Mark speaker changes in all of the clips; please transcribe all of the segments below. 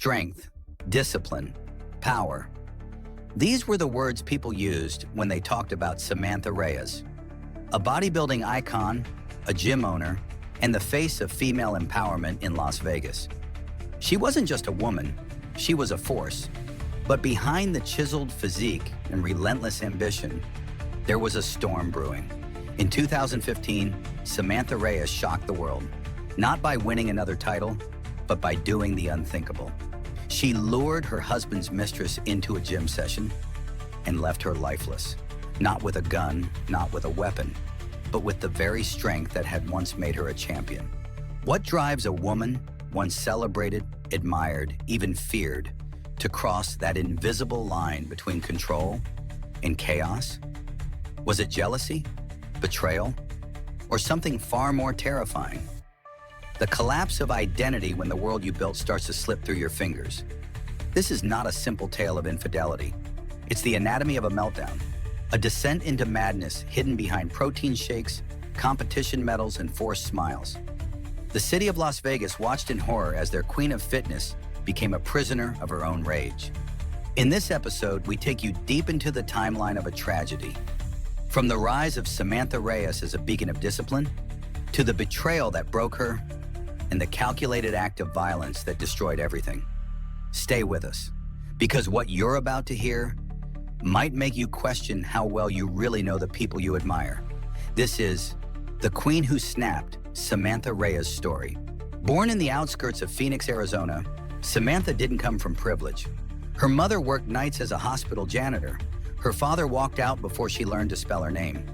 Speaker 1: strength, discipline, power. These were the words people used when they talked about Samantha Reyes, a bodybuilding icon, a gym owner, and the face of female empowerment in Las Vegas. She wasn't just a woman, she was a force. But behind the chiseled physique and relentless ambition, there was a storm brewing. In 2015, Samantha Reyes shocked the world, not by winning another title, but by doing the unthinkable. She lured her husband's mistress into a gym session and left her lifeless, not with a gun, not with a weapon, but with the very strength that had once made her a champion. What drives a woman, once celebrated, admired, even feared, to cross that invisible line between control and chaos? Was it jealousy, betrayal, or something far more terrifying? The collapse of identity when the world you built starts to slip through your fingers. This is not a simple tale of infidelity. It's the anatomy of a meltdown, a descent into madness hidden behind protein shakes, competition medals, and forced smiles. The city of Las Vegas watched in horror as their queen of fitness became a prisoner of her own rage. In this episode, we take you deep into the timeline of a tragedy. From the rise of Samantha Reyes as a beacon of discipline, to the betrayal that broke her, and the calculated act of violence that destroyed everything. Stay with us, because what you're about to hear might make you question how well you really know the people you admire. This is The Queen Who Snapped, Samantha Reyes' story. Born in the outskirts of Phoenix, Arizona, Samantha didn't come from privilege. Her mother worked nights as a hospital janitor. Her father walked out before she learned to spell her name.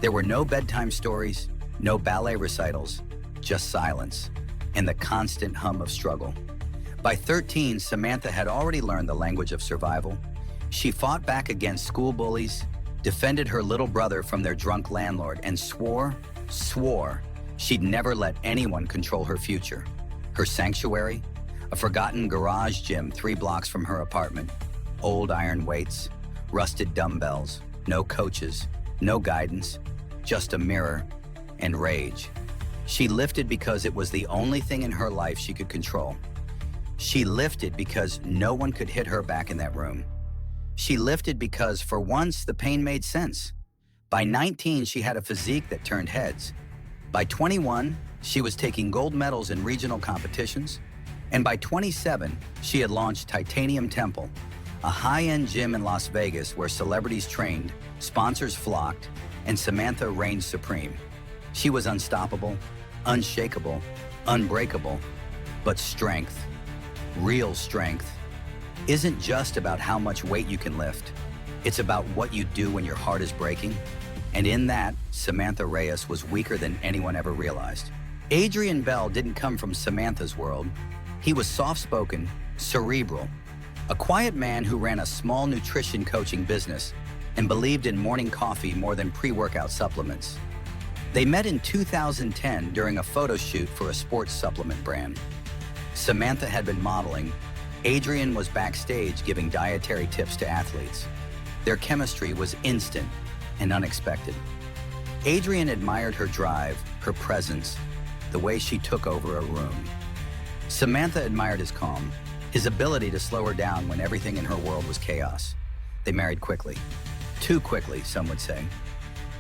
Speaker 1: There were no bedtime stories, no ballet recitals, just silence, and the constant hum of struggle. By 13, Samantha had already learned the language of survival. She fought back against school bullies, defended her little brother from their drunk landlord, and swore she'd never let anyone control her future. Her sanctuary, a forgotten garage gym 3 blocks from her apartment, old iron weights, rusted dumbbells, no coaches, no guidance, just a mirror and rage. She lifted because it was the only thing in her life she could control. She lifted because no one could hit her back in that room. She lifted because, for once, the pain made sense. By 19, she had a physique that turned heads. By 21, she was taking gold medals in regional competitions. And by 27, she had launched Titanium Temple, a high-end gym in Las Vegas where celebrities trained, sponsors flocked, and Samantha reigned supreme. She was unstoppable, unshakable, unbreakable, but strength, real strength, isn't just about how much weight you can lift. It's about what you do when your heart is breaking. And in that, Samantha Reyes was weaker than anyone ever realized. Adrian Bell didn't come from Samantha's world. He was soft-spoken, cerebral, a quiet man who ran a small nutrition coaching business and believed in morning coffee more than pre-workout supplements. They met in 2010 during a photo shoot for a sports supplement brand. Samantha had been modeling. Adrian was backstage giving dietary tips to athletes. Their chemistry was instant and unexpected. Adrian admired her drive, her presence, the way she took over a room. Samantha admired his calm, his ability to slow her down when everything in her world was chaos. They married quickly. Too quickly, some would say.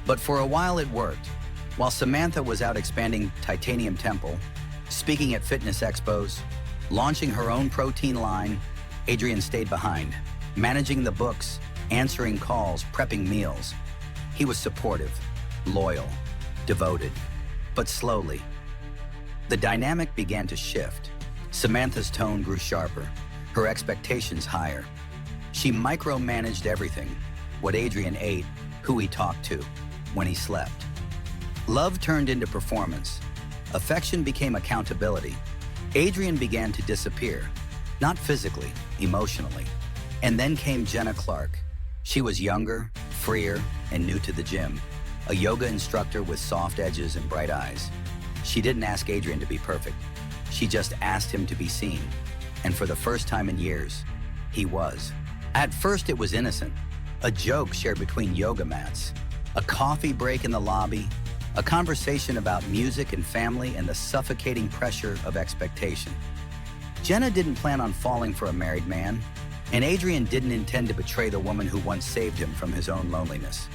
Speaker 1: But for a while it worked. While Samantha was out expanding Titanium Temple, speaking at fitness expos, launching her own protein line, Adrian stayed behind, managing the books, answering calls, prepping meals. He was supportive, loyal, devoted, but slowly. The dynamic began to shift. Samantha's tone grew sharper, her expectations higher. She micromanaged everything, what Adrian ate, who he talked to, when he slept. Love turned into performance. Affection became accountability. Adrian began to disappear, not physically, emotionally. And then came Jenna Clark. She was younger, freer, and new to the gym, a yoga instructor with soft edges and bright eyes. She didn't ask Adrian to be perfect. She just asked him to be seen. And for the first time in years, he was. At first, it was innocent, a joke shared between yoga mats, a coffee break in the lobby, a conversation about music and family and the suffocating pressure of expectation. Jenna didn't plan on falling for a married man, and Adrian didn't intend to betray the woman who once saved him from his own loneliness.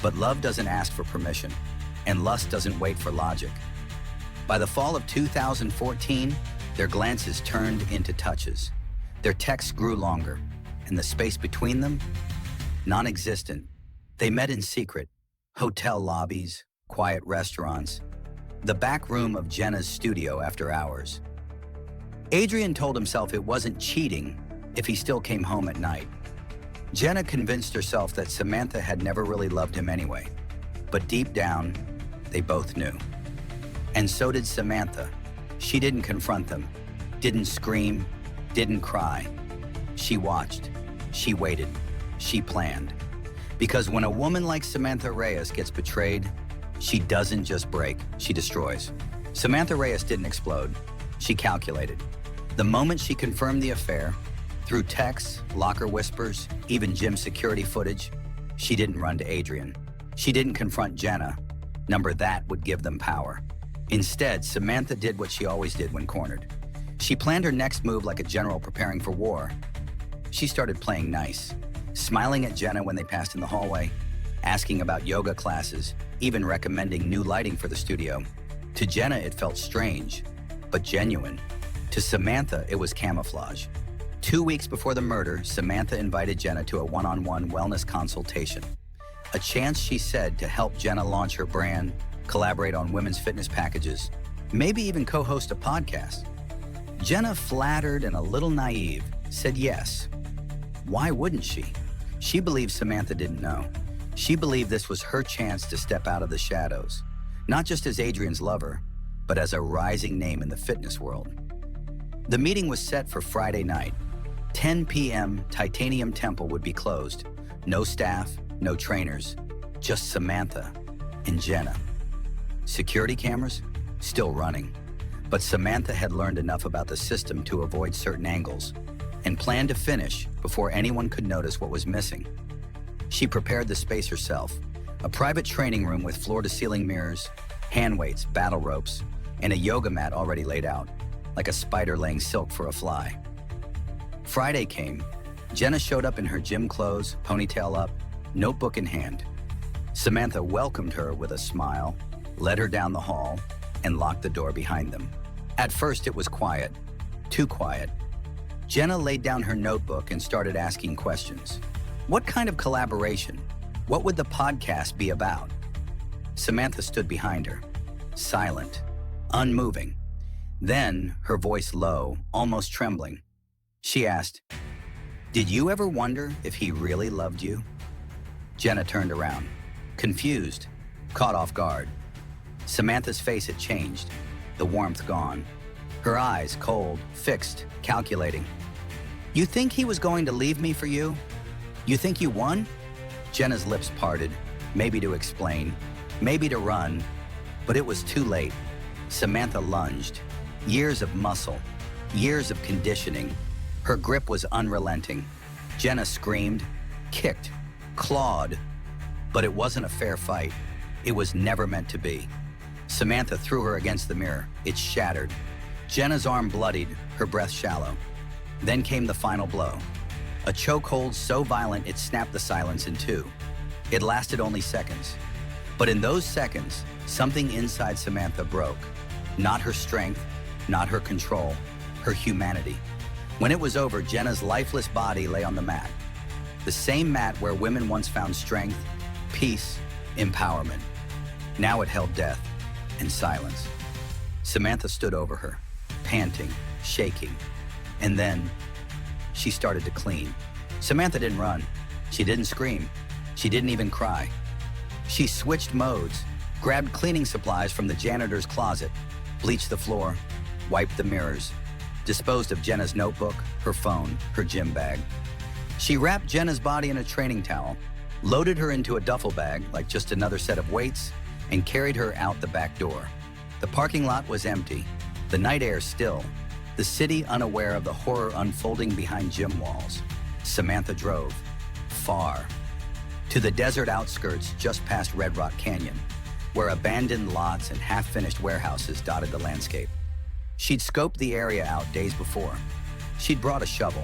Speaker 1: But love doesn't ask for permission, and lust doesn't wait for logic. By the fall of 2014, their glances turned into touches. Their texts grew longer, and the space between them, non-existent. They met in secret, hotel lobbies, quiet restaurants, the back room of Jenna's studio after hours. Adrian told himself it wasn't cheating if he still came home at night. Jenna convinced herself that Samantha had never really loved him anyway, but deep down, they both knew. And so did Samantha. She didn't confront them, didn't scream, didn't cry. She watched, she waited, she planned. Because when a woman like Samantha Reyes gets betrayed, she doesn't just break, she destroys. Samantha Reyes didn't explode, she calculated. The moment she confirmed the affair, through texts, locker whispers, even gym security footage, she didn't run to Adrian. She didn't confront Jenna. That would give them power. Instead, Samantha did what she always did when cornered. She planned her next move like a general preparing for war. She started playing nice, smiling at Jenna when they passed in the hallway, asking about yoga classes, even recommending new lighting for the studio. To Jenna, it felt strange, but genuine. To Samantha, it was camouflage. 2 weeks before the murder, Samantha invited Jenna to a one-on-one wellness consultation. A chance, she said, to help Jenna launch her brand, collaborate on women's fitness packages, maybe even co-host a podcast. Jenna, flattered and a little naive, said yes. Why wouldn't she? She believed Samantha didn't know. She believed this was her chance to step out of the shadows, not just as Adrian's lover, but as a rising name in the fitness world. The meeting was set for Friday night. 10 p.m., Titanium Temple would be closed. No staff, no trainers, just Samantha and Jenna. Security cameras? Still running. But Samantha had learned enough about the system to avoid certain angles and planned to finish before anyone could notice what was missing. She prepared the space herself, a private training room with floor-to-ceiling mirrors, hand weights, battle ropes, and a yoga mat already laid out, like a spider laying silk for a fly. Friday came. Jenna showed up in her gym clothes, ponytail up, notebook in hand. Samantha welcomed her with a smile, led her down the hall, and locked the door behind them. At first, it was quiet, too quiet. Jenna laid down her notebook and started asking questions. What kind of collaboration? What would the podcast be about? Samantha stood behind her, silent, unmoving. Then, her voice low, almost trembling, she asked, "Did you ever wonder if he really loved you?" Jenna turned around, confused, caught off guard. Samantha's face had changed, the warmth gone. Her eyes cold, fixed, calculating. "You think he was going to leave me for you? You think you won?" Jenna's lips parted, maybe to explain, maybe to run, but it was too late. Samantha lunged. Years of muscle, years of conditioning. Her grip was unrelenting. Jenna screamed, kicked, clawed, but it wasn't a fair fight. It was never meant to be. Samantha threw her against the mirror. It shattered. Jenna's arm bloodied, her breath shallow. Then came the final blow. A chokehold so violent it snapped the silence in two. It lasted only seconds. But in those seconds, something inside Samantha broke. Not her strength, not her control, her humanity. When it was over, Jenna's lifeless body lay on the mat. The same mat where women once found strength, peace, empowerment. Now it held death and silence. Samantha stood over her, panting, shaking. And then she started to clean. Samantha didn't run. She didn't scream. She didn't even cry. She switched modes, grabbed cleaning supplies from the janitor's closet, bleached the floor, wiped the mirrors, disposed of Jenna's notebook, her phone, her gym bag. She wrapped Jenna's body in a training towel, loaded her into a duffel bag like just another set of weights, and carried her out the back door. The parking lot was empty, the night air still, the city unaware of the horror unfolding behind gym walls. Samantha drove, far, to the desert outskirts just past Red Rock Canyon, where abandoned lots and half-finished warehouses dotted the landscape. She'd scoped the area out days before, She'd brought a shovel.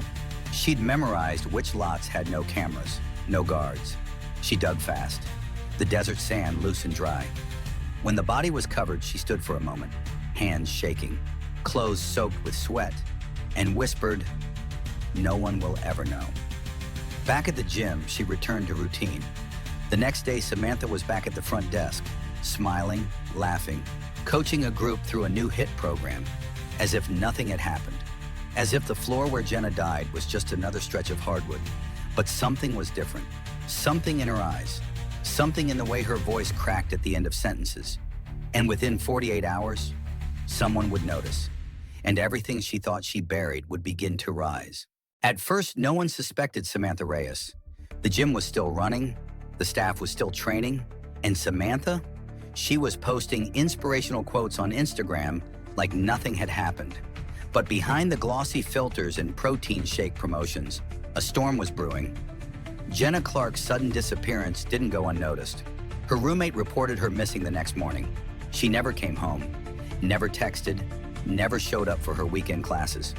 Speaker 1: She'd memorized which lots had no cameras, no guards. She dug fast. The desert sand loose and dry. When the body was covered, she stood for a moment, hands shaking, clothes soaked with sweat, and whispered, "No one will ever know." Back at the gym, she returned to routine. The next day, Samantha was back at the front desk, smiling, laughing, coaching a group through a new HIT program, as if nothing had happened, as if the floor where Jenna died was just another stretch of hardwood. But something was different, something in her eyes, something in the way her voice cracked at the end of sentences. And within 48 hours, someone would notice, and everything she thought she buried would begin to rise. At first, no one suspected Samantha Reyes. The gym was still running, the staff was still training, and Samantha, she was posting inspirational quotes on Instagram like nothing had happened. But behind the glossy filters and protein shake promotions, a storm was brewing. Jenna Clark's sudden disappearance didn't go unnoticed. Her roommate reported her missing the next morning. She never came home, never texted, never showed up for her weekend classes.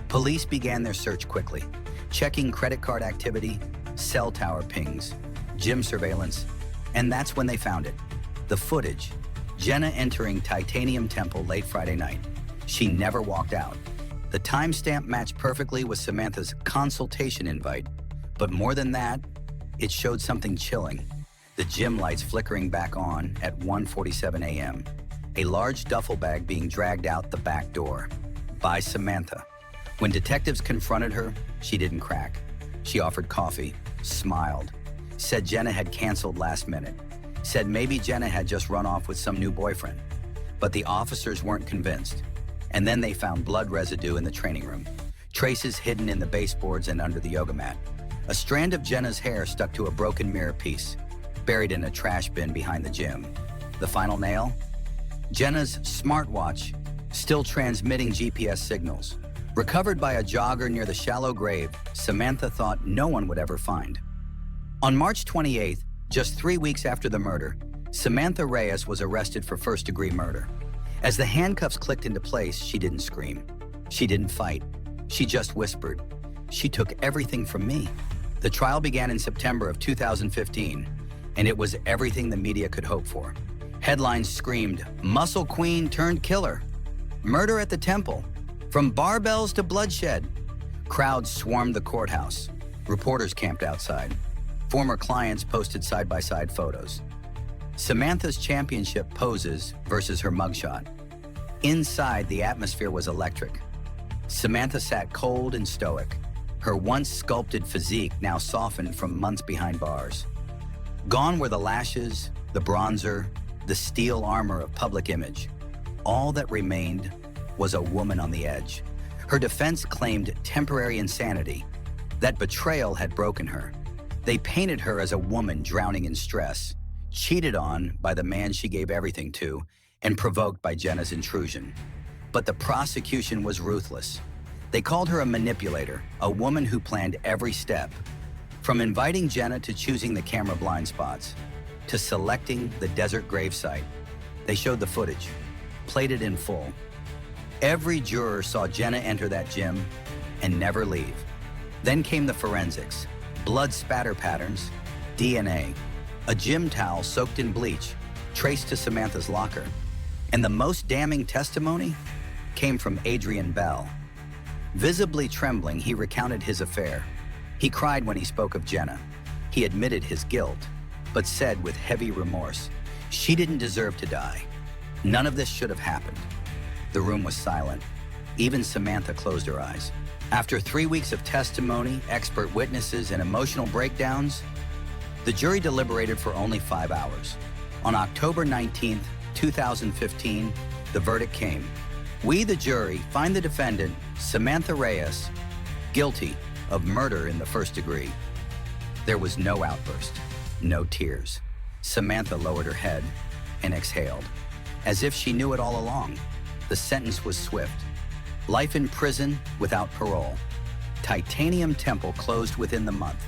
Speaker 1: Police began their search quickly, checking credit card activity, cell tower pings, gym surveillance, and that's when they found it. The footage, Jenna entering Titanium Temple late Friday night. She never walked out. The timestamp matched perfectly with Samantha's consultation invite. But more than that, it showed something chilling. The gym lights flickering back on at 1:47 a.m. A large duffel bag being dragged out the back door by Samantha. When detectives confronted her, she didn't crack. She offered coffee, smiled, said Jenna had canceled last minute, said maybe Jenna had just run off with some new boyfriend. But the officers weren't convinced. And then they found blood residue in the training room, traces hidden in the baseboards and under the yoga mat. A strand of Jenna's hair stuck to a broken mirror piece, buried in a trash bin behind the gym. The final nail? Jenna's smartwatch, still transmitting GPS signals. Recovered by a jogger near the shallow grave Samantha thought no one would ever find. On March 28th, just 3 weeks after the murder, Samantha Reyes was arrested for first-degree murder. As the handcuffs clicked into place, she didn't scream. She didn't fight. She just whispered, "She took everything from me." The trial began in September of 2015, and it was everything the media could hope for. Headlines screamed, "Muscle Queen turned killer," "Murder at the Temple," "From barbells to bloodshed." Crowds swarmed the courthouse. Reporters camped outside. Former clients posted side-by-side photos. Samantha's championship poses versus her mugshot. Inside, the atmosphere was electric. Samantha sat cold and stoic, her once sculpted physique now softened from months behind bars. Gone were the lashes, the bronzer, the steel armor of public image. All that remained was a woman on the edge. Her defense claimed temporary insanity, that betrayal had broken her. They painted her as a woman drowning in stress, cheated on by the man she gave everything to, and provoked by Jenna's intrusion. But the prosecution was ruthless. They called her a manipulator, a woman who planned every step. From inviting Jenna to choosing the camera blind spots, to selecting the desert gravesite. They showed the footage, played it in full. Every juror saw Jenna enter that gym and never leave. Then came the forensics, blood spatter patterns, DNA, a gym towel soaked in bleach, traced to Samantha's locker. And the most damning testimony came from Adrian Bell. Visibly trembling, he recounted his affair. He cried when he spoke of Jenna. He admitted his guilt, but said with heavy remorse, "She didn't deserve to die. None of this should have happened." The room was silent. Even Samantha closed her eyes. After 3 weeks of testimony, expert witnesses, and emotional breakdowns, the jury deliberated for only 5 hours. On October 19th, 2015, the verdict came. We, the jury, find the defendant, Samantha Reyes, guilty of murder in the first degree. There was no outburst, no tears. Samantha lowered her head and exhaled, as if she knew it all along. The sentence was swift. Life in prison without parole. Titanium Temple closed within the month.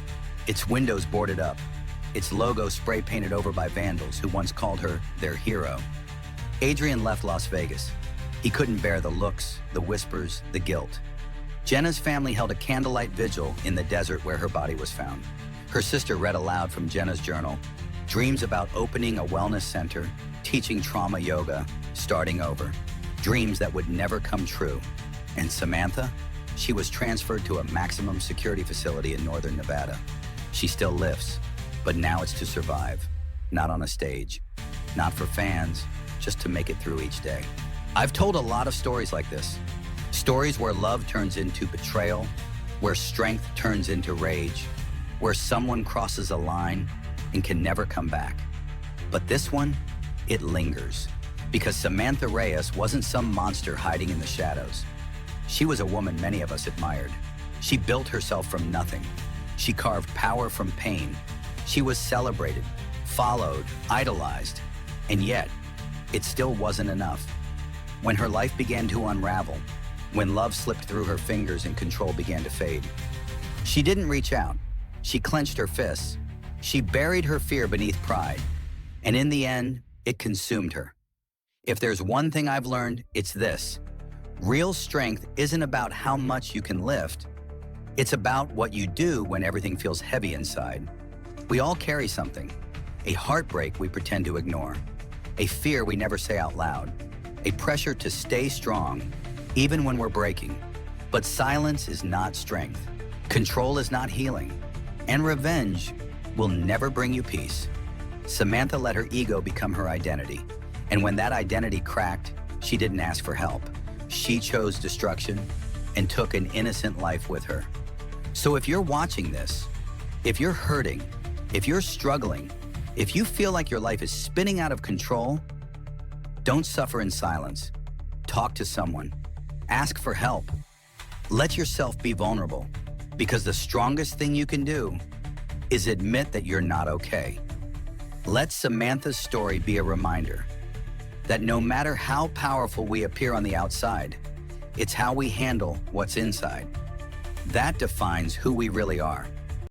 Speaker 1: Its windows boarded up. Its logo spray painted over by vandals who once called her their hero. Adrian left Las Vegas. He couldn't bear the looks, the whispers, the guilt. Jenna's family held a candlelight vigil in the desert where her body was found. Her sister read aloud from Jenna's journal, dreams about opening a wellness center, teaching trauma yoga, starting over, dreams that would never come true. And Samantha? She was transferred to a maximum security facility in northern Nevada. She still lifts, but now it's to survive, not on a stage, not for fans, just to make it through each day. I've told a lot of stories like this. Stories where love turns into betrayal, where strength turns into rage, where someone crosses a line and can never come back. But this one, it lingers. Because Samantha Reyes wasn't some monster hiding in the shadows. She was a woman many of us admired. She built herself from nothing. She carved power from pain. She was celebrated, followed, idolized, and yet, it still wasn't enough. When her life began to unravel, when love slipped through her fingers and control began to fade, she didn't reach out. She clenched her fists. She buried her fear beneath pride. And in the end, it consumed her. If there's one thing I've learned, it's this. Real strength isn't about how much you can lift. It's about what you do when everything feels heavy inside. We all carry something. A heartbreak we pretend to ignore. A fear we never say out loud. A pressure to stay strong, even when we're breaking. But silence is not strength. Control is not healing. And revenge will never bring you peace. Samantha let her ego become her identity. And when that identity cracked, she didn't ask for help. She chose destruction and took an innocent life with her. So if you're watching this, if you're hurting, if you're struggling, if you feel like your life is spinning out of control, don't suffer in silence. Talk to someone. Ask for help. Let yourself be vulnerable, because the strongest thing you can do is admit that you're not okay. Let Samantha's story be a reminder that no matter how powerful we appear on the outside, it's how we handle what's inside. That defines who we really are.